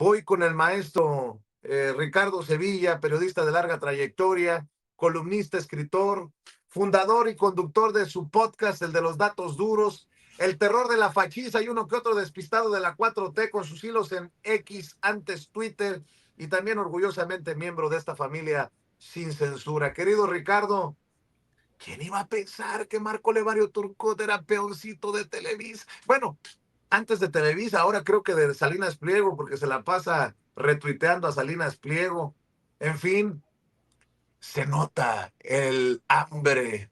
Voy con el maestro Ricardo Sevilla, periodista de larga trayectoria, columnista, escritor, fundador y conductor de su podcast, el de los datos duros, el terror de la fachiza y uno que otro despistado de la 4T con sus hilos en X, antes Twitter, y también orgullosamente miembro de esta familia sin censura. Querido Ricardo, ¿quién iba a pensar que Marco Levario Turcot era peoncito de Televisa? Bueno, antes de Televisa, ahora creo que de Salinas Pliego, porque se la pasa retuiteando a Salinas Pliego. En fin, se nota el hambre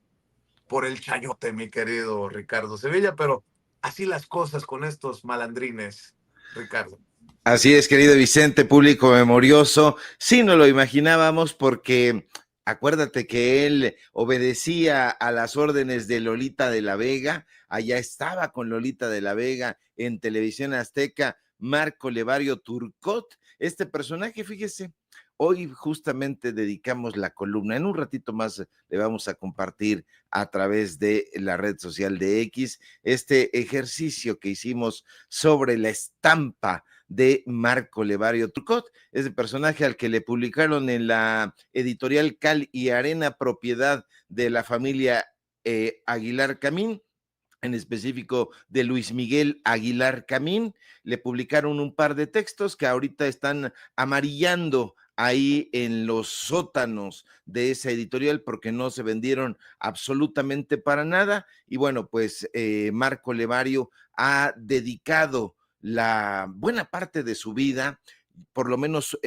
por el chayote, mi querido Ricardo Sevilla, pero así las cosas con estos malandrines, Ricardo. Así es, querido Vicente, público memorioso. Sí, no lo imaginábamos porque acuérdate que él obedecía a las órdenes de Lolita de la Vega. Allá estaba con Lolita de la Vega en Televisión Azteca, Marco Levario Turcot. Este personaje, fíjese, hoy justamente dedicamos la columna. En un ratito más le vamos a compartir a través de la red social de X este ejercicio que hicimos sobre la estampa de Marco Levario Turcot, ese personaje al que le publicaron en la editorial Cal y Arena, propiedad de la familia Aguilar Camín, en específico de Luis Miguel Aguilar Camín. Le publicaron un par de textos que ahorita están amarillando ahí en los sótanos de esa editorial porque no se vendieron absolutamente para nada. Y bueno, pues Marco Levario ha dedicado la buena parte de su vida, por lo menos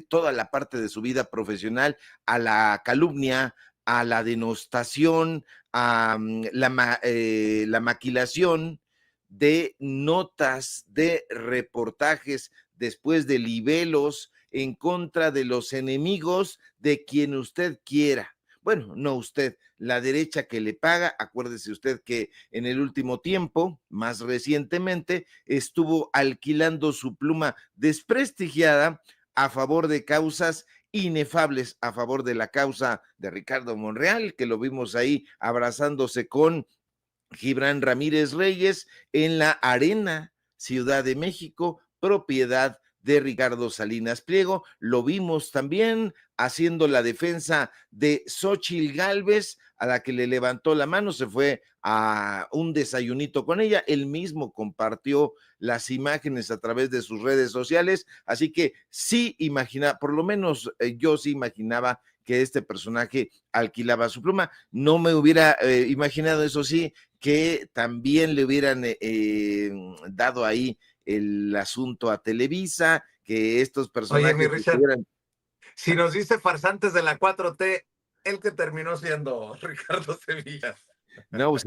toda la parte de su vida profesional, a la calumnia, a la denostación, a la maquilación de notas, de reportajes, después de libelos en contra de los enemigos de quien usted quiera. Bueno, no usted, la derecha que le paga. Acuérdese usted que en el último tiempo, más recientemente, estuvo alquilando su pluma desprestigiada a favor de causas inefables, a favor de la causa de Ricardo Monreal, que lo vimos ahí abrazándose con Gibran Ramírez Reyes en la Arena Ciudad de México, propiedad de Ricardo Salinas Pliego. Lo vimos también haciendo la defensa de Xóchitl Gálvez, a la que le levantó la mano, se fue a un desayunito con ella. Él mismo compartió las imágenes a través de sus redes sociales, así que sí imaginaba, por lo menos yo sí imaginaba que este personaje alquilaba su pluma. No me hubiera imaginado, eso sí, que también le hubieran dado ahí el asunto a Televisa, que estos Oye, mi personajes Richard, estuvieran... si nos dice farsantes de la 4T, el que terminó siendo Ricardo Sevilla. No, pues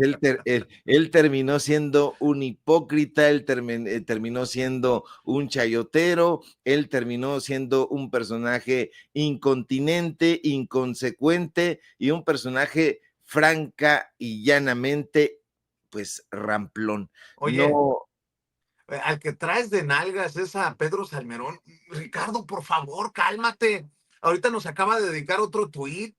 él terminó siendo un hipócrita, él terminó siendo un chayotero, él terminó siendo un personaje incontinente, inconsecuente y un personaje franca y llanamente, pues, ramplón. Oye, No, al que traes de nalgas es a Pedro Salmerón. Ricardo, por favor, cálmate. Ahorita nos acaba de dedicar otro tuit.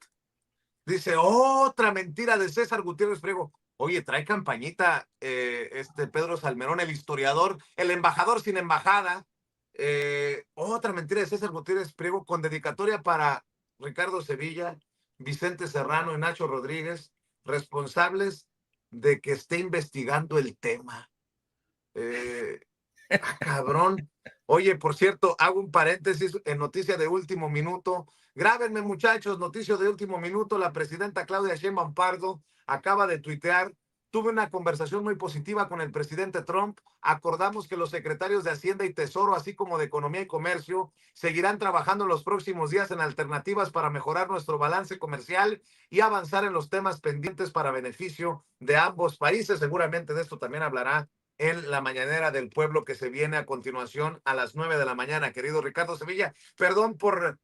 Dice, otra mentira de César Gutiérrez Priego. Oye, trae campañita este Pedro Salmerón, el historiador, el embajador sin embajada. Otra mentira de César Gutiérrez Priego con dedicatoria para Ricardo Sevilla, Vicente Serrano y Nacho Rodríguez, responsables de que esté investigando el tema. Eh, cabrón. Oye, por cierto, hago un paréntesis en noticia de último minuto. Grábenme, muchachos, noticia de último minuto. La presidenta Claudia Sheinbaum Pardo acaba de tuitear. Tuve una conversación muy positiva con el presidente Trump. Acordamos que los secretarios de Hacienda y Tesoro, así como de Economía y Comercio, seguirán trabajando en los próximos días en alternativas para mejorar nuestro balance comercial y avanzar en los temas pendientes para beneficio de ambos países. Seguramente de esto también hablará en la mañanera del pueblo que se viene a continuación a las 9 de la mañana, querido Ricardo Sevilla. Perdón por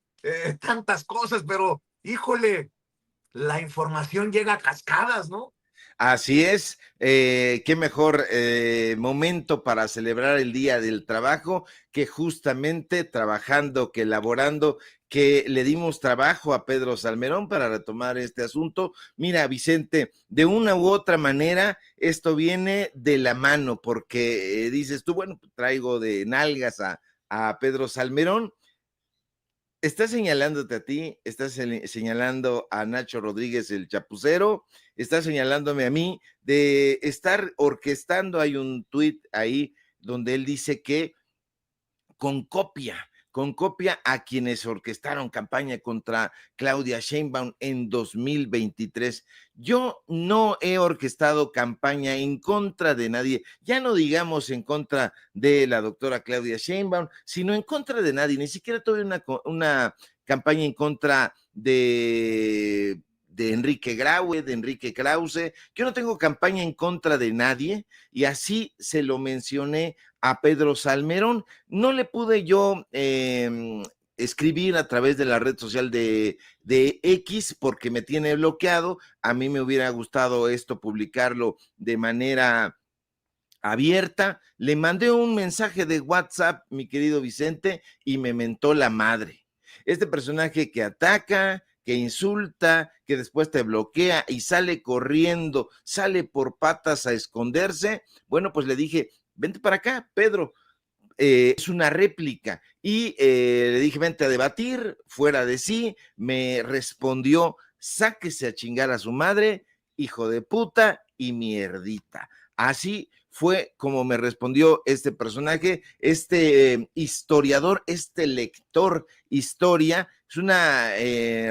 tantas cosas, pero híjole, la información llega a cascadas, ¿no? así es, qué mejor momento para celebrar el Día del Trabajo que justamente trabajando, que elaborando, que le dimos trabajo a Pedro Salmerón para retomar este asunto. Mira, Vicente, de una u otra manera, esto viene de la mano, porque dices tú, bueno, traigo de nalgas a Pedro Salmerón. Está señalándote a ti, está señalando a Nacho Rodríguez, el chapucero, está señalándome a mí de estar orquestando. Hay un tuit ahí donde él dice que con copia a quienes orquestaron campaña contra Claudia Sheinbaum en 2023. Yo no he orquestado campaña en contra de nadie, ya no digamos en contra de la doctora Claudia Sheinbaum, sino en contra de nadie. Ni siquiera tuve una campaña en contra de Enrique Graue, de Enrique Krause. Yo no tengo campaña en contra de nadie, y así se lo mencioné a Pedro Salmerón. No le pude yo escribir a través de la red social de X porque me tiene bloqueado. A mí me hubiera gustado esto publicarlo de manera abierta. Le mandé un mensaje de WhatsApp, mi querido Vicente, y me mentó la madre. Este personaje que ataca, que insulta, que después te bloquea y sale corriendo, sale por patas a esconderse. Bueno, pues le dije, vente para acá, Pedro. Es una réplica. Y le dije, vente a debatir, fuera de sí. Me respondió, sáquese a chingar a su madre, hijo de puta y mierdita. Así fue como me respondió este personaje, este historiador, este lector historia. Es una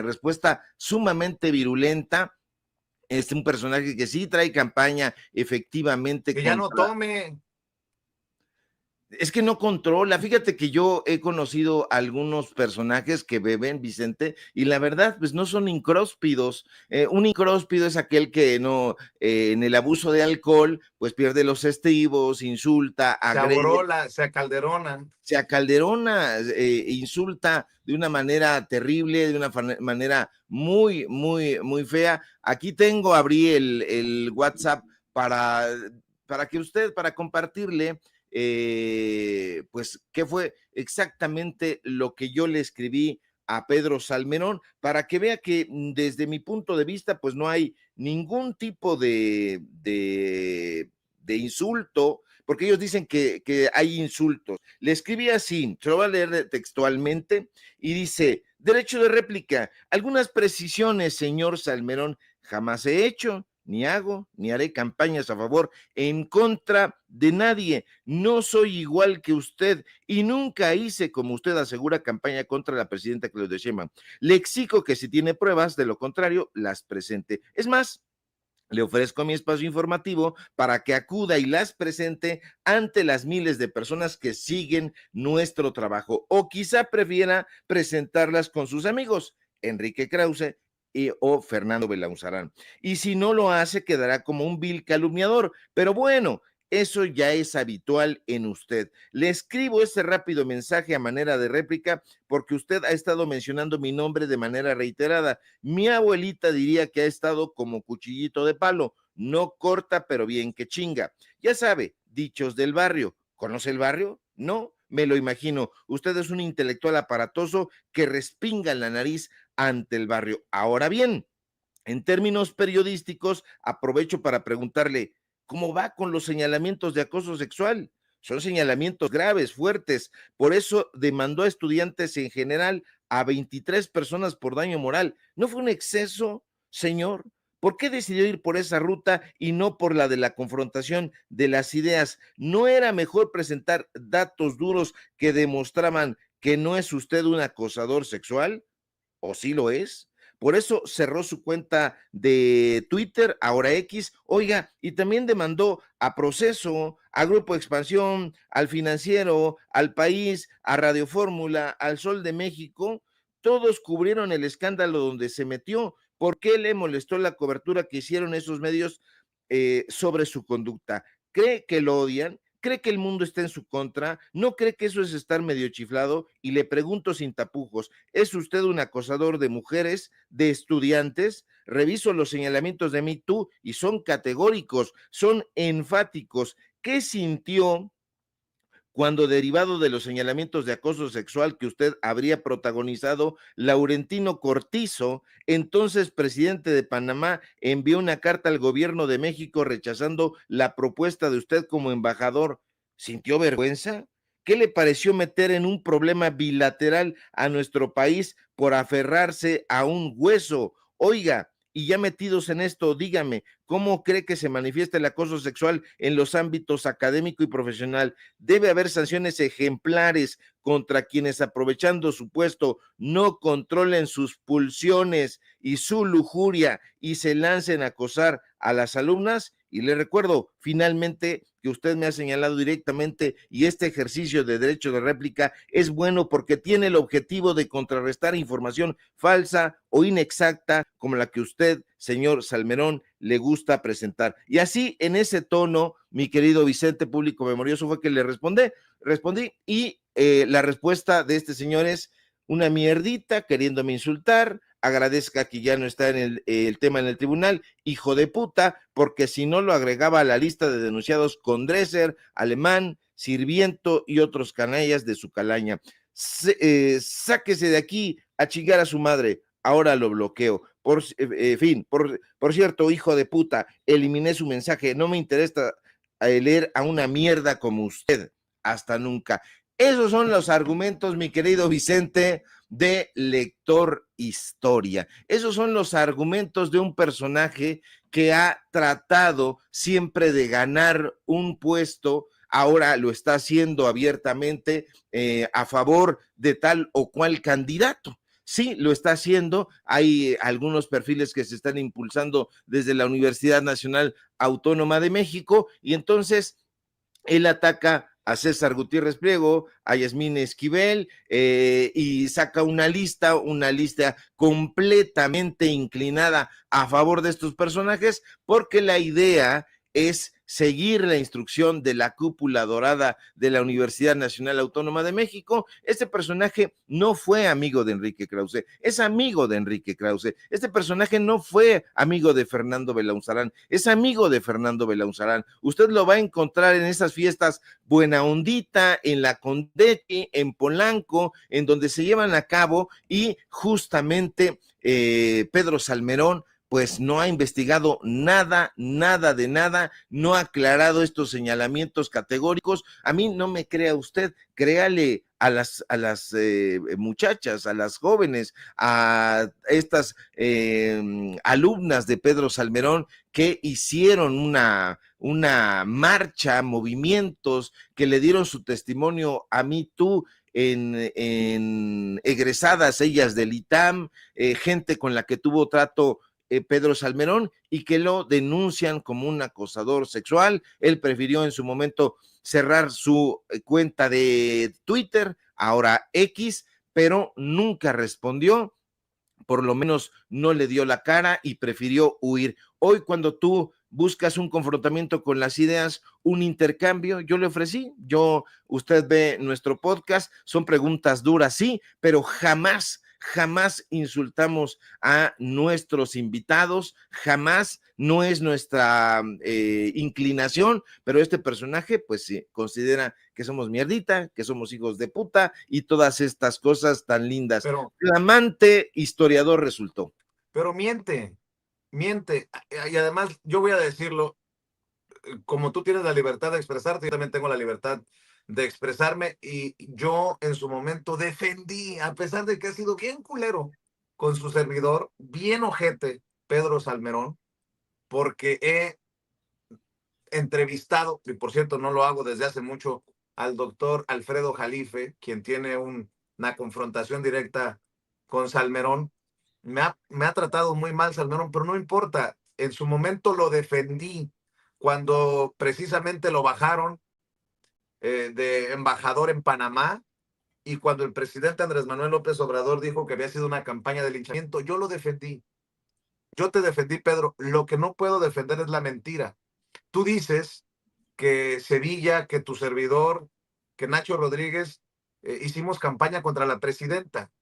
respuesta sumamente virulenta. Es un personaje que sí trae campaña efectivamente Que ya no contra... tome. Es que no controla. Fíjate que yo he conocido algunos personajes que beben, Vicente, y la verdad, pues no son incróspidos. Un incróspido es aquel que no, en el abuso de alcohol, pues pierde los estribos, insulta, Se agrede, aborola, se acalderona. se acalderona, insulta de una manera terrible, de una manera muy, muy, muy fea. Aquí tengo, abrí el WhatsApp para que usted, para compartirle, pues, qué fue exactamente lo que yo le escribí a Pedro Salmerón, para que vea que desde mi punto de vista, pues no hay ningún tipo de insulto, porque ellos dicen que hay insultos. Le escribí así, se lo voy a leer textualmente, y dice, derecho de réplica, algunas precisiones, señor Salmerón, jamás he hecho, ni hago, ni haré campañas a favor, en contra de nadie. No soy igual que usted y nunca hice, como usted asegura, campaña contra la presidenta Claudia Sheinbaum. Le exijo que si tiene pruebas, de lo contrario, las presente. Es más, le ofrezco mi espacio informativo para que acuda y las presente ante las miles de personas que siguen nuestro trabajo, o quizá prefiera presentarlas con sus amigos, Enrique Krause o Fernando Belauzarán. Y si no lo hace, quedará como un vil calumniador. Pero bueno, eso ya es habitual en usted. Le escribo este rápido mensaje a manera de réplica porque usted ha estado mencionando mi nombre de manera reiterada. Mi abuelita diría que ha estado como cuchillito de palo, no corta, pero bien que chinga. Ya sabe, dichos del barrio. ¿Conoce el barrio? No, me lo imagino. Usted es un intelectual aparatoso que respinga en la nariz ante el barrio. Ahora bien, en términos periodísticos, aprovecho para preguntarle, ¿cómo va con los señalamientos de acoso sexual? Son señalamientos graves, fuertes. Por eso demandó a estudiantes en general, a 23 personas por daño moral. ¿No fue un exceso, señor? ¿Por qué decidió ir por esa ruta y no por la de la confrontación de las ideas? ¿No era mejor presentar datos duros que demostraban que no es usted un acosador sexual? ¿O sí lo es? Por eso cerró su cuenta de Twitter, ahora X, oiga, y también demandó a Proceso, a Grupo Expansión, al Financiero, al País, a Radio Fórmula, al Sol de México. Todos cubrieron el escándalo donde se metió. ¿Por qué le molestó la cobertura que hicieron esos medios sobre su conducta? ¿Cree que lo odian? ¿Cree que el mundo está en su contra? ¿No cree que eso es estar medio chiflado? Y le pregunto sin tapujos, ¿es usted un acosador de mujeres, de estudiantes? Reviso los señalamientos de Me Too y son categóricos, son enfáticos. ¿Qué sintió cuando, derivado de los señalamientos de acoso sexual que usted habría protagonizado, Laurentino Cortizo, entonces presidente de Panamá, envió una carta al gobierno de México rechazando la propuesta de usted como embajador? ¿Sintió vergüenza? ¿Qué le pareció meter en un problema bilateral a nuestro país por aferrarse a un hueso? Oiga, y ya metidos en esto, dígame, ¿cómo cree que se manifiesta el acoso sexual en los ámbitos académico y profesional? Debe haber sanciones ejemplares contra quienes, aprovechando su puesto, no controlen sus pulsiones y su lujuria y se lancen a acosar a las alumnas. Y le recuerdo finalmente que usted me ha señalado directamente, y este ejercicio de derecho de réplica es bueno porque tiene el objetivo de contrarrestar información falsa o inexacta como la que usted, señor Salmerón, le gusta presentar. Y así, en ese tono, mi querido Vicente Público Memorioso, fue que le respondí, y la respuesta de este señor es una mierdita queriéndome insultar. Agradezca que ya no está en el tema en el tribunal, hijo de puta, porque si no lo agregaba a la lista de denunciados con Dresser, Alemán, Sirviento y otros canallas de su calaña. Sáquese de aquí a chingar a su madre, ahora lo bloqueo. Por cierto, hijo de puta, eliminé su mensaje, no me interesa leer a una mierda como usted, hasta nunca. Esos son los argumentos, mi querido Vicente, de Lector Historia. Esos son los argumentos de un personaje que ha tratado siempre de ganar un puesto, ahora lo está haciendo abiertamente a favor de tal o cual candidato. Sí, lo está haciendo. Hay algunos perfiles que se están impulsando desde la Universidad Nacional Autónoma de México, y entonces él ataca a César Gutiérrez Priego, a Yasmín Esquivel, y saca una lista completamente inclinada a favor de estos personajes, porque la idea es seguir la instrucción de la cúpula dorada de la Universidad Nacional Autónoma de México. Este personaje no fue amigo de Enrique Krause, es amigo de Enrique Krause. Este personaje no fue amigo de Fernando Belauzarán, es amigo de Fernando Belauzarán. Usted lo va a encontrar en esas fiestas Buena Ondita, en la Condeti, en Polanco, en donde se llevan a cabo, y justamente Pedro Salmerón pues no ha investigado nada, no ha aclarado estos señalamientos categóricos. A mí no me crea usted, créale a las muchachas, a las jóvenes, a estas alumnas de Pedro Salmerón que hicieron una marcha, movimientos, que le dieron su testimonio a mí, tú, en egresadas ellas del ITAM, gente con la que tuvo trato Pedro Salmerón, y que lo denuncian como un acosador sexual. Él prefirió en su momento cerrar su cuenta de Twitter, ahora X, pero nunca respondió, por lo menos no le dio la cara y prefirió huir. Hoy, cuando tú buscas un confrontamiento con las ideas, un intercambio, yo le ofrecí. Usted ve nuestro podcast, son preguntas duras, sí, pero jamás insultamos a nuestros invitados, jamás, no es nuestra inclinación, pero este personaje pues sí, considera que somos mierdita, que somos hijos de puta y todas estas cosas tan lindas. Flamante historiador resultó. Pero miente, y además yo voy a decirlo, como tú tienes la libertad de expresarte, yo también tengo la libertad de expresarme, y yo en su momento defendí, a pesar de que ha sido bien culero con su servidor, bien ojete, Pedro Salmerón, porque he entrevistado, y por cierto no lo hago desde hace mucho, al doctor Alfredo Jalife, quien tiene una confrontación directa con Salmerón. Me ha tratado muy mal Salmerón, pero no importa, en su momento lo defendí cuando precisamente lo bajaron de embajador en Panamá, y cuando el presidente Andrés Manuel López Obrador dijo que había sido una campaña de linchamiento, yo lo defendí. Yo te defendí, Pedro. Lo que no puedo defender es la mentira. Tú dices que Sevilla, que tu servidor, que Nacho Rodríguez hicimos campaña contra la presidenta,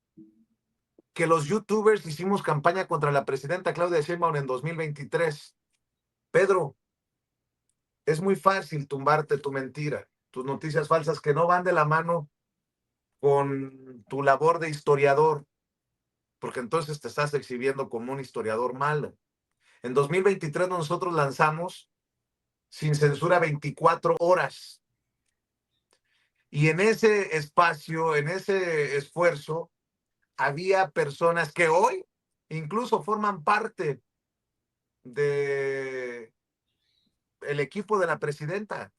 que los youtubers hicimos campaña contra la presidenta Claudia Sheinbaum en 2023. Pedro, es muy fácil tumbarte tu mentira, tus noticias falsas que no van de la mano con tu labor de historiador, porque entonces te estás exhibiendo como un historiador malo. En 2023 nosotros lanzamos Sin Censura 24 horas. Y en ese espacio, en ese esfuerzo, había personas que hoy incluso forman parte de el equipo de la presidenta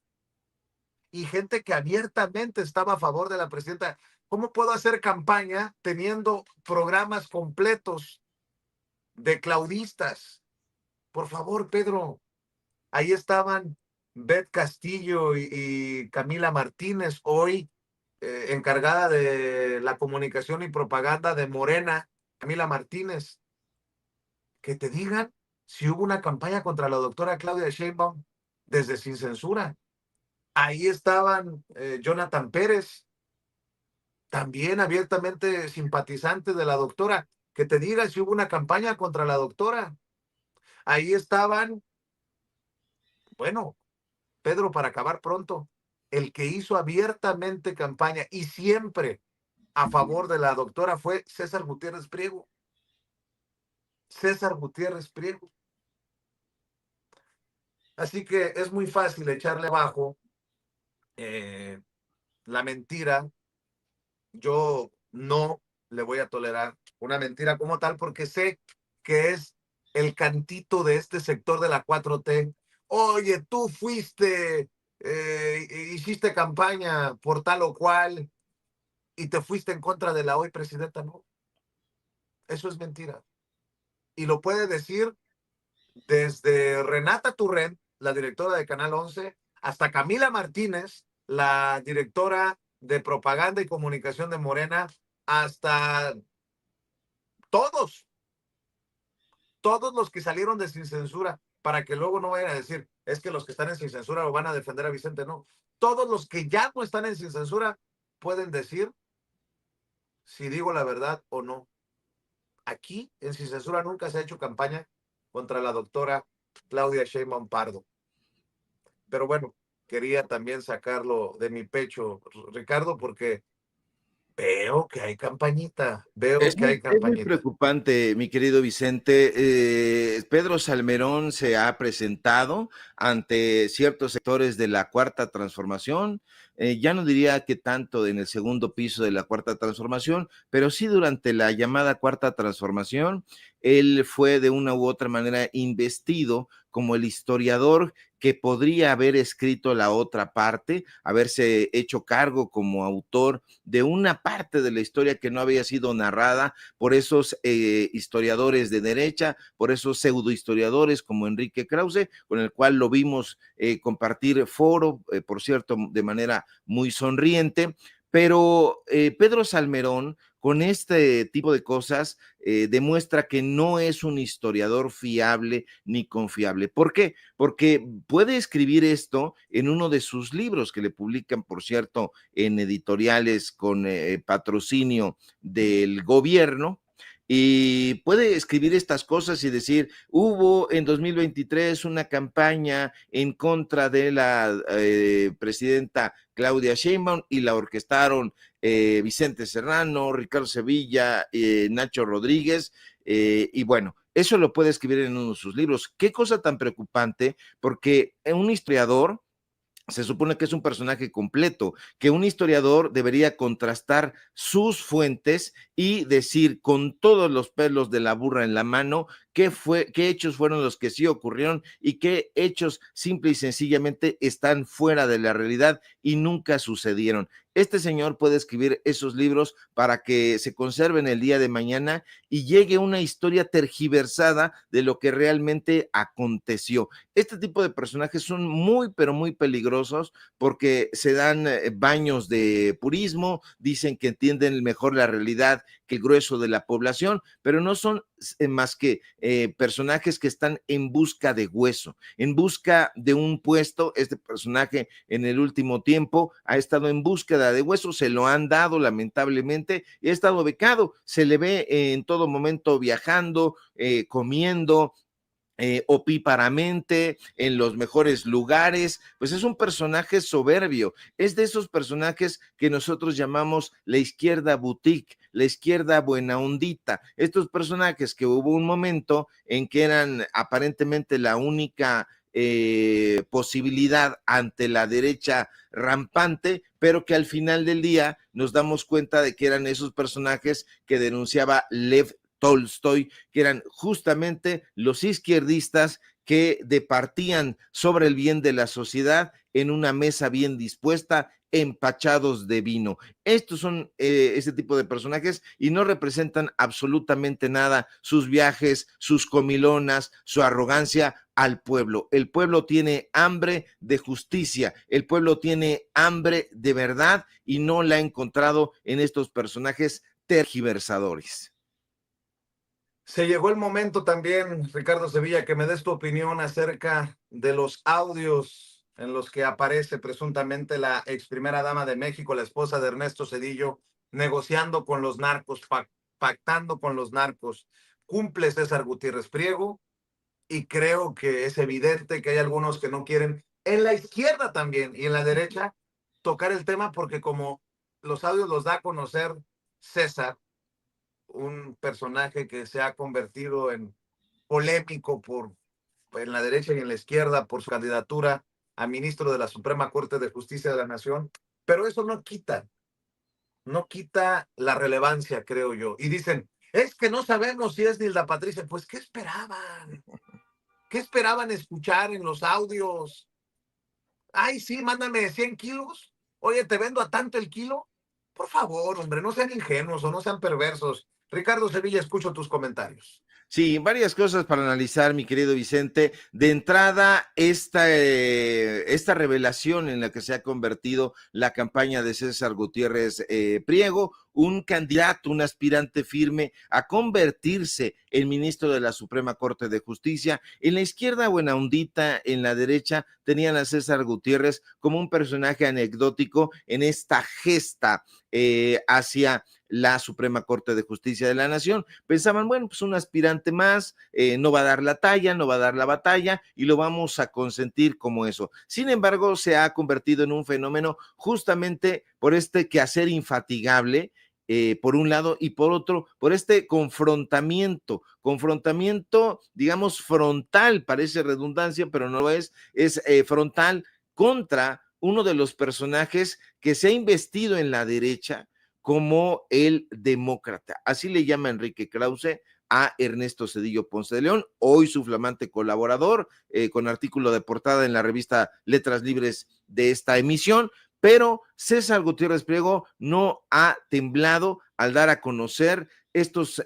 y gente que abiertamente estaba a favor de la presidenta. ¿Cómo puedo hacer campaña teniendo programas completos de claudistas? Por favor, Pedro, ahí estaban Beth Castillo y Camila Martínez, hoy encargada de la comunicación y propaganda de Morena, Camila Martínez, que te digan si hubo una campaña contra la doctora Claudia Sheinbaum desde Sin Censura. Ahí estaban Jonathan Pérez, también abiertamente simpatizante de la doctora, que te diga si hubo una campaña contra la doctora. Ahí estaban, bueno, Pedro, para acabar pronto, el que hizo abiertamente campaña y siempre a favor de la doctora fue César Gutiérrez Priego. César Gutiérrez Priego. Así que es muy fácil echarle abajo eh, la mentira. Yo no le voy a tolerar una mentira como tal porque sé que es el cantito de este sector de la 4T. Oye, tú fuiste, hiciste campaña por tal o cual y te fuiste en contra de la hoy presidenta. No, eso es mentira. Y lo puede decir desde Renata Turrent, la directora de Canal 11, hasta Camila Martínez, la directora de propaganda y comunicación de Morena, hasta todos, todos los que salieron de Sin Censura, para que luego no vayan a decir, es que los que están en Sin Censura lo van a defender a Vicente. No, todos los que ya no están en Sin Censura pueden decir si digo la verdad o no. Aquí en Sin Censura nunca se ha hecho campaña contra la doctora Claudia Sheinbaum Pardo. Pero bueno, quería también sacarlo de mi pecho, Ricardo, porque veo que hay campañita, veo que hay Es muy campañita. preocupante, mi querido Vicente. Pedro Salmerón se ha presentado ante ciertos sectores de la Cuarta Transformación. Ya no diría que tanto en el segundo piso de la Cuarta Transformación, pero sí durante la llamada Cuarta Transformación. Él fue de una u otra manera investido como el historiador que podría haber escrito la otra parte, haberse hecho cargo como autor de una parte de la historia que no había sido narrada por esos historiadores de derecha, por esos pseudohistoriadores como Enrique Krause, con el cual lo vimos compartir foro, por cierto, de manera muy sonriente. Pero Pedro Salmerón, con este tipo de cosas, demuestra que no es un historiador fiable ni confiable. ¿Por qué? Porque puede escribir esto en uno de sus libros que le publican, por cierto, en editoriales con patrocinio del gobierno, y puede escribir estas cosas y decir, hubo en 2023 una campaña en contra de la presidenta Claudia Sheinbaum y la orquestaron Vicente Serrano, Ricardo Sevilla, Nacho Rodríguez, y bueno, eso lo puede escribir en uno de sus libros. Qué cosa tan preocupante, porque un historiador se supone que es un personaje completo, que un historiador debería contrastar sus fuentes y decir con todos los pelos de la burra en la mano qué hechos fueron los que sí ocurrieron y qué hechos simple y sencillamente están fuera de la realidad y nunca sucedieron. Este señor puede escribir esos libros para que se conserven el día de mañana y llegue una historia tergiversada de lo que realmente aconteció. Este tipo de personajes son muy, pero muy peligrosos porque se dan baños de purismo, dicen que entienden mejor la realidad que el grueso de la población, pero no son más que personajes que están en busca de hueso, en busca de un puesto. Este personaje en el último tiempo ha estado en búsqueda de hueso, se lo han dado lamentablemente y ha estado becado, se le ve en todo momento viajando, comiendo, opíparamente, en los mejores lugares, pues es un personaje soberbio, es de esos personajes que nosotros llamamos la izquierda boutique, la izquierda buena ondita, estos personajes que hubo un momento en que eran aparentemente la única posibilidad ante la derecha rampante, pero que al final del día nos damos cuenta de que eran esos personajes que denunciaba Lev Tolstoy, que eran justamente los izquierdistas que departían sobre el bien de la sociedad en una mesa bien dispuesta, empachados de vino. Estos son ese tipo de personajes y no representan absolutamente nada sus viajes, sus comilonas, su arrogancia al pueblo. El pueblo tiene hambre de justicia, el pueblo tiene hambre de verdad y no la ha encontrado en estos personajes tergiversadores. Se llegó el momento también, Ricardo Sevilla, que me des tu opinión acerca de los audios en los que aparece presuntamente la ex primera dama de México, la esposa de Ernesto Zedillo, negociando con los narcos, pactando con los narcos. Cumple César Gutiérrez Priego y creo que es evidente que hay algunos que no quieren, en la izquierda también y en la derecha, tocar el tema porque como los audios los da a conocer César, un personaje que se ha convertido en polémico en la derecha y en la izquierda por su candidatura a ministro de la Suprema Corte de Justicia de la Nación, pero eso no quita la relevancia, creo yo. Y dicen, es que no sabemos si es Nilda Patricia. Pues, ¿qué esperaban? ¿Qué esperaban escuchar en los audios? Ay, sí, mándame 100 kilos. Oye, te vendo a tanto el kilo. Por favor, hombre, no sean ingenuos o no sean perversos. Ricardo Sevilla, escucho tus comentarios. Sí, varias cosas para analizar, mi querido Vicente. De entrada, esta revelación en la que se ha convertido la campaña de César Gutiérrez Priego, un candidato, un aspirante firme a convertirse en ministro de la Suprema Corte de Justicia. En la izquierda buena ondita, en la derecha tenían a César Gutiérrez como un personaje anecdótico en esta gesta hacia la Suprema Corte de Justicia de la Nación. Pensaban, bueno, pues un aspirante más, no va a dar la talla, no va a dar la batalla y lo vamos a consentir como eso. Sin embargo, se ha convertido en un fenómeno justamente por este quehacer infatigable, por un lado, y por otro, por este confrontamiento, digamos, frontal, parece redundancia, pero no lo es frontal contra uno de los personajes que se ha investido en la derecha como el demócrata. Así le llama Enrique Krause a Ernesto Zedillo Ponce de León, hoy su flamante colaborador, con artículo de portada en la revista Letras Libres de esta emisión, pero César Gutiérrez Priego no ha temblado al dar a conocer estos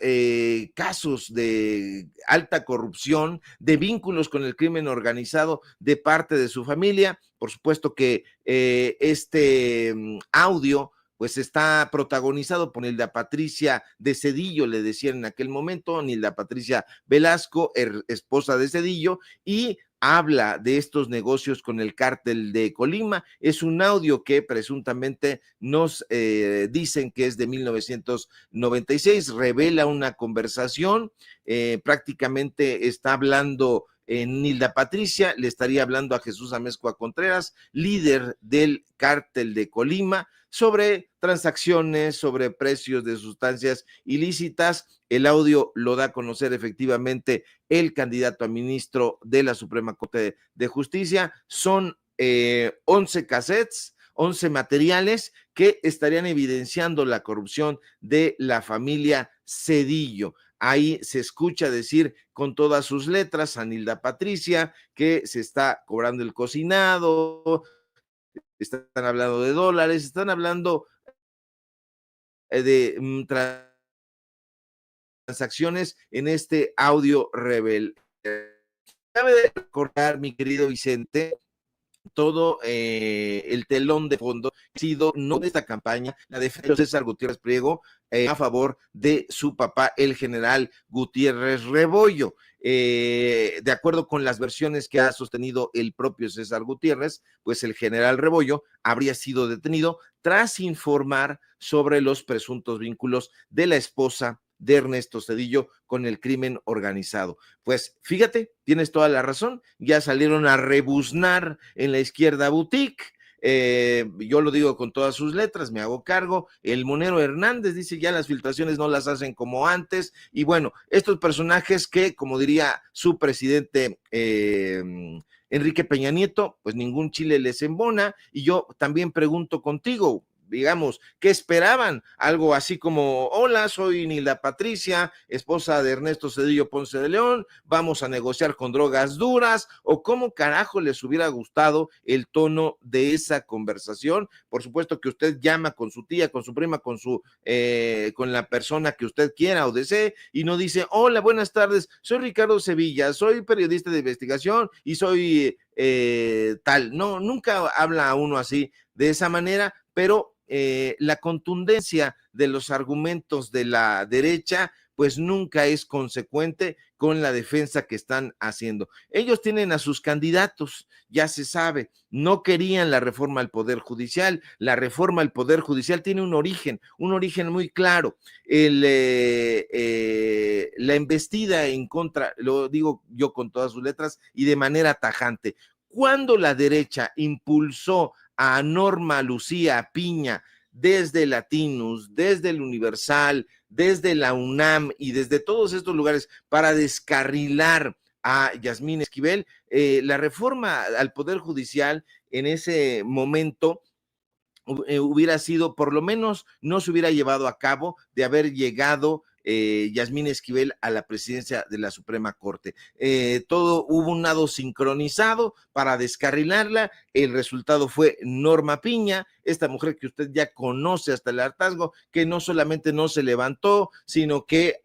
casos de alta corrupción, de vínculos con el crimen organizado de parte de su familia. Por supuesto que este audio pues está protagonizado por Nilda Patricia de Zedillo, le decían en aquel momento, Nilda Patricia Velasco, esposa de Zedillo, y habla de estos negocios con el cártel de Colima. Es un audio que presuntamente nos dicen que es de 1996, revela una conversación, prácticamente está hablando Nilda Patricia, le estaría hablando a Jesús Amezcua Contreras, líder del cártel de Colima, sobre transacciones, sobre precios de sustancias ilícitas. El audio lo da a conocer efectivamente el candidato a ministro de la Suprema Corte de Justicia. Son 11 cassettes, 11 materiales que estarían evidenciando la corrupción de la familia Zedillo. Ahí se escucha decir con todas sus letras a Nilda Patricia que se está cobrando el cocinado, están hablando de dólares, están hablando de transacciones en este audio rebel. Cabe recordar, mi querido Vicente, todo el telón de fondo ha sido no de esta campaña, la defensa de César Gutiérrez Priego a favor de su papá, el general Gutiérrez Rebollo. De acuerdo con las versiones que ha sostenido el propio César Gutiérrez, pues el general Rebollo habría sido detenido tras informar sobre los presuntos vínculos de la esposa de Ernesto Zedillo con el crimen organizado. Pues fíjate, tienes toda la razón, ya salieron a rebuznar en la izquierda boutique, yo lo digo con todas sus letras, me hago cargo. El Monero Hernández dice ya las filtraciones no las hacen como antes, y bueno, estos personajes que, como diría su presidente Enrique Peña Nieto, pues ningún chile les embona. Y yo también pregunto contigo, digamos, ¿qué esperaban? Algo así como, hola, soy Nilda Patricia, esposa de Ernesto Zedillo Ponce de León, vamos a negociar con drogas duras, o cómo carajo les hubiera gustado el tono de esa conversación. Por supuesto que usted llama con su tía, con su prima, con la persona que usted quiera o desee, y no dice, hola, buenas tardes, soy Ricardo Sevilla, soy periodista de investigación y soy tal. No, nunca habla a uno así, de esa manera, pero la contundencia de los argumentos de la derecha pues nunca es consecuente con la defensa que están haciendo. Ellos tienen a sus candidatos, ya se sabe, no querían la reforma al Poder Judicial. La reforma al Poder Judicial tiene un origen muy claro. La embestida en contra, lo digo yo con todas sus letras y de manera tajante, cuando la derecha impulsó a Norma Lucía Piña desde Latinus, desde el Universal, desde la UNAM y desde todos estos lugares para descarrilar a Yasmín Esquivel, la reforma al Poder Judicial en ese momento hubiera sido, por lo menos no se hubiera llevado a cabo de haber llegado Yasmín Esquivel a la presidencia de la Suprema Corte. Todo hubo un nado sincronizado para descarrilarla. El resultado fue Norma Piña, esta mujer que usted ya conoce hasta el hartazgo, que no solamente no se levantó, sino que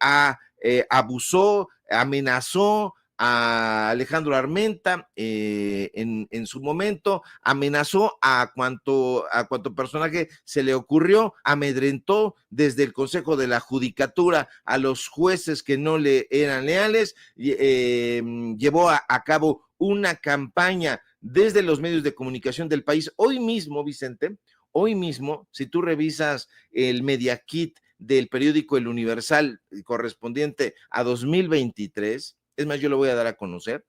abusó, amenazó a Alejandro Armenta en su momento, amenazó a cuanto personaje se le ocurrió, amedrentó desde el Consejo de la Judicatura a los jueces que no le eran leales, llevó a cabo una campaña desde los medios de comunicación del país. Hoy mismo, Vicente, si tú revisas el Media Kit del periódico El Universal correspondiente a 2023, es más, yo lo voy a dar a conocer,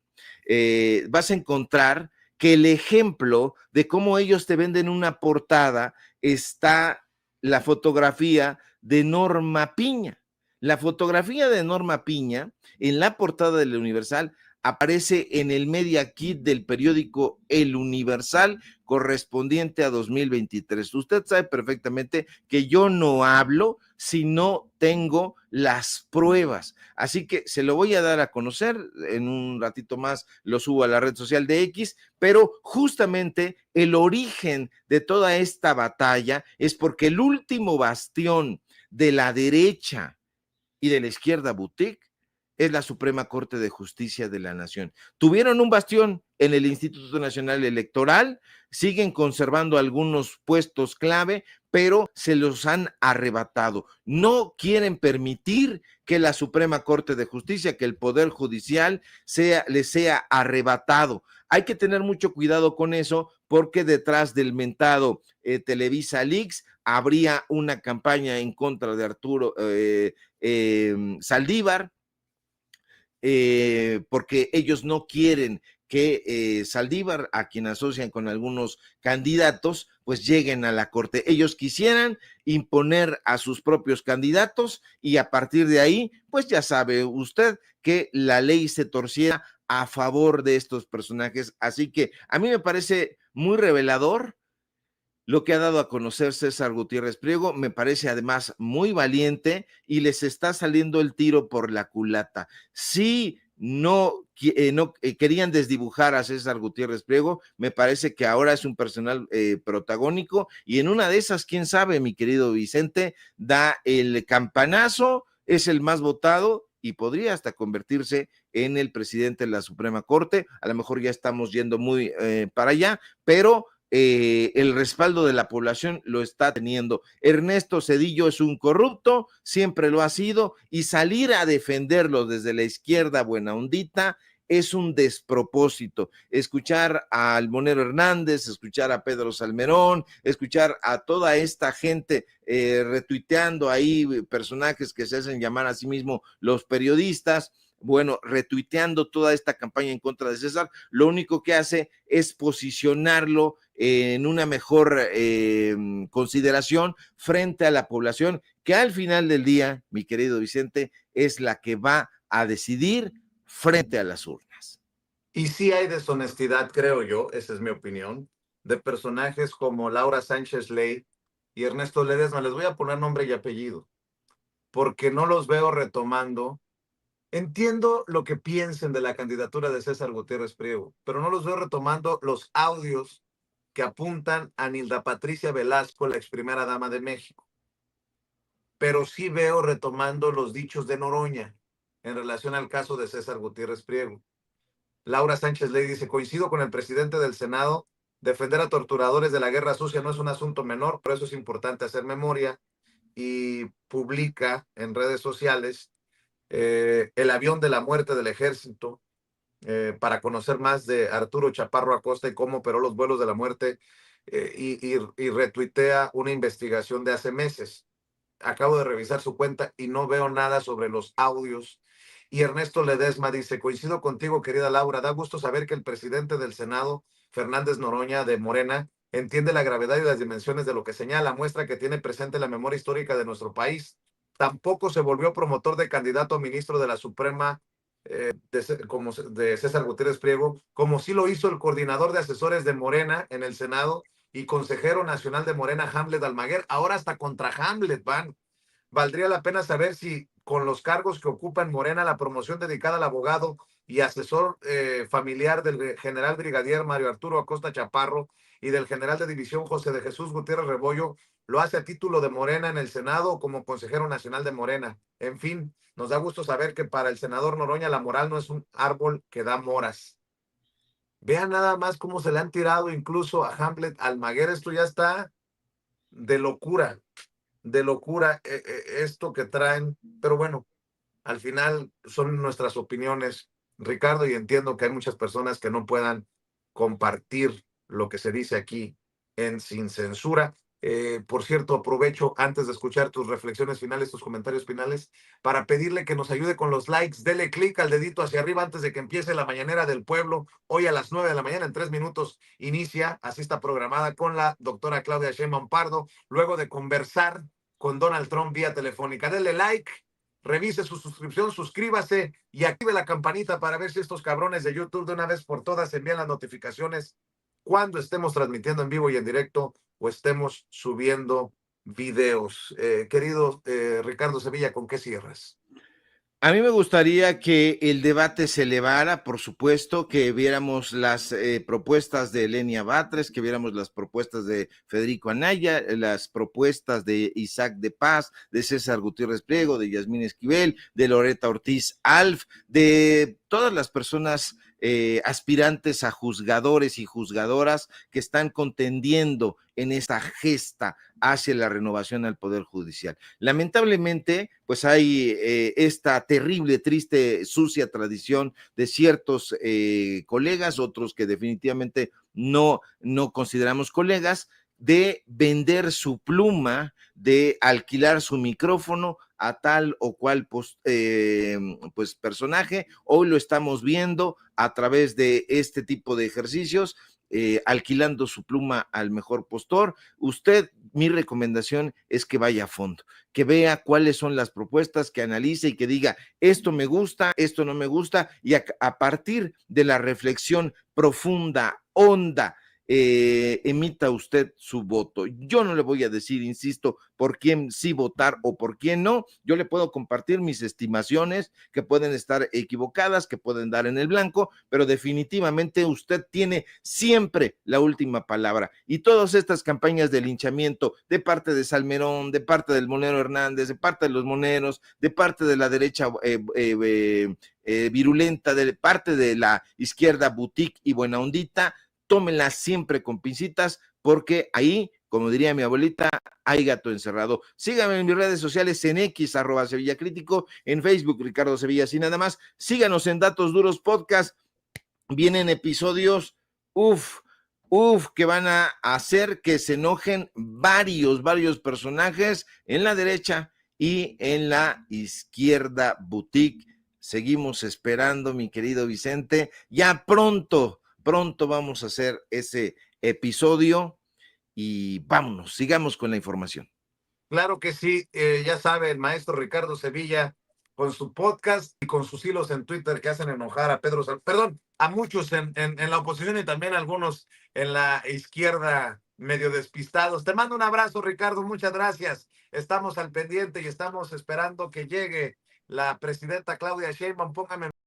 vas a encontrar que el ejemplo de cómo ellos te venden una portada está la fotografía de Norma Piña. La fotografía de Norma Piña en la portada del Universal aparece en el Media Kit del periódico El Universal correspondiente a 2023. Usted sabe perfectamente que yo no hablo si no tengo las pruebas. Así que se lo voy a dar a conocer, en un ratito más lo subo a la red social de X, pero justamente el origen de toda esta batalla es porque el último bastión de la derecha y de la izquierda boutique es la Suprema Corte de Justicia de la Nación. Tuvieron un bastión en el Instituto Nacional Electoral, siguen conservando algunos puestos clave, pero se los han arrebatado. No quieren permitir que la Suprema Corte de Justicia, que el Poder Judicial les sea arrebatado. Hay que tener mucho cuidado con eso, porque detrás del mentado Televisa Leaks habría una campaña en contra de Arturo Saldívar, porque ellos no quieren que Saldívar, a quien asocian con algunos candidatos, pues lleguen a la Corte. Ellos quisieran imponer a sus propios candidatos y a partir de ahí, pues ya sabe usted que la ley se torciera a favor de estos personajes. Así que a mí me parece muy revelador lo que ha dado a conocer César Gutiérrez Priego. Me parece además muy valiente y les está saliendo el tiro por la culata. Si no querían desdibujar a César Gutiérrez Priego, me parece que ahora es un personal protagónico y en una de esas, quién sabe, mi querido Vicente, da el campanazo, es el más votado y podría hasta convertirse en el presidente de la Suprema Corte. A lo mejor ya estamos yendo muy para allá, pero el respaldo de la población lo está teniendo. Ernesto Zedillo es un corrupto, siempre lo ha sido, y salir a defenderlo desde la izquierda buena ondita es un despropósito. Escuchar al Monero Hernández, escuchar a Pedro Salmerón, escuchar a toda esta gente retuiteando ahí personajes que se hacen llamar a sí mismos los periodistas, bueno, retuiteando toda esta campaña en contra de César, lo único que hace es posicionarlo en una mejor consideración frente a la población, que al final del día, mi querido Vicente, es la que va a decidir frente a las urnas. Y sí hay deshonestidad, creo yo, esa es mi opinión, de personajes como Laura Sánchez Ley y Ernesto Ledesma. Les voy a poner nombre y apellido, porque no los veo retomando. Entiendo lo que piensen de la candidatura de César Gutiérrez Priego, pero no los veo retomando los audios que apuntan a Nilda Patricia Velasco, la ex primera dama de México. Pero sí veo retomando los dichos de Noroña en relación al caso de César Gutiérrez Priego. Laura Sánchez Ley dice, coincido con el presidente del Senado, defender a torturadores de la guerra sucia no es un asunto menor, por eso es importante hacer memoria, y publica en redes sociales el avión de la muerte del ejército, para conocer más de Arturo Chaparro Acosta y cómo operó los vuelos de la muerte, y retuitea una investigación de hace meses. Acabo de revisar su cuenta y no veo nada sobre los audios. Y Ernesto Ledesma dice, coincido contigo, querida Laura, da gusto saber que el presidente del Senado, Fernández Noroña, de Morena, entiende la gravedad y las dimensiones de lo que señala, muestra que tiene presente la memoria histórica de nuestro país. Tampoco se volvió promotor de candidato a ministro de la Suprema, de César Gutiérrez Priego, como sí lo hizo el coordinador de asesores de Morena en el Senado y consejero nacional de Morena, Hamlet Almaguer. Ahora hasta contra Hamlet van. Valdría la pena saber si con los cargos que ocupa en Morena, la promoción dedicada al abogado y asesor familiar del general brigadier Mario Arturo Acosta Chaparro y del general de división José de Jesús Gutiérrez Rebollo, lo hace a título de Morena en el Senado o como consejero nacional de Morena. En fin, nos da gusto saber que para el senador Noroña la moral no es un árbol que da moras. Vean nada más cómo se le han tirado incluso a Hamlet Almaguer. Esto ya está de locura, esto que traen. Pero bueno, al final son nuestras opiniones, Ricardo, y entiendo que hay muchas personas que no puedan compartir lo que se dice aquí en Sin Censura. Por cierto, aprovecho antes de escuchar tus reflexiones finales, tus comentarios finales, para pedirle que nos ayude con los likes. Dele clic al dedito hacia arriba antes de que empiece la mañanera del pueblo. Hoy a las 9 de la mañana, en 3 minutos, inicia, así está programada, con la doctora Claudia Sheinbaum Pardo, luego de conversar con Donald Trump vía telefónica. Dele like, revise su suscripción, suscríbase y active la campanita para ver si estos cabrones de YouTube de una vez por todas envían las notificaciones cuando estemos transmitiendo en vivo y en directo o estemos subiendo videos. Querido Ricardo Sevilla, ¿con qué cierras? A mí me gustaría que el debate se elevara, por supuesto, que viéramos las propuestas de Lenia Batres, que viéramos las propuestas de Federico Anaya, las propuestas de Isaac de Paz, de César Gutiérrez Priego, de Yasmín Esquivel, de Loreta Ortiz Alf, de todas las personas aspirantes a juzgadores y juzgadoras que están contendiendo en esta gesta hacia la renovación al Poder Judicial. Lamentablemente, pues hay esta terrible, triste, sucia tradición de ciertos colegas, otros que definitivamente no consideramos colegas, de vender su pluma, de alquilar su micrófono a tal o cual pues personaje. Hoy lo estamos viendo a través de este tipo de ejercicios, alquilando su pluma al mejor postor. Usted, mi recomendación es que vaya a fondo, que vea cuáles son las propuestas, que analice y que diga, esto me gusta, esto no me gusta, y a partir de la reflexión profunda, honda, emita usted su voto. Yo no le voy a decir, insisto, por quién sí votar o por quién no. Yo le puedo compartir mis estimaciones que pueden estar equivocadas, que pueden dar en el blanco, pero definitivamente usted tiene siempre la última palabra. Y todas estas campañas de linchamiento de parte de Salmerón, de parte del Monero Hernández, de parte de los moneros, de parte de la derecha virulenta, de parte de la izquierda boutique y buena ondita, tómenla siempre con pincitas, porque ahí, como diría mi abuelita, hay gato encerrado. Síganme en mis redes sociales, en X, @SevillaCrítico, en Facebook, Ricardo Sevilla, así nada más. Síganos en Datos Duros Podcast. Vienen episodios, que van a hacer que se enojen varios personajes en la derecha y en la izquierda boutique. Seguimos esperando, mi querido Vicente. Ya pronto vamos a hacer ese episodio y vámonos, sigamos con la información. Claro que sí, ya sabe el maestro Ricardo Sevilla con su podcast y con sus hilos en Twitter que hacen enojar a perdón, a muchos en la oposición y también a algunos en la izquierda medio despistados. Te mando un abrazo, Ricardo, muchas gracias. Estamos al pendiente y estamos esperando que llegue la presidenta Claudia Sheinbaum. Póngame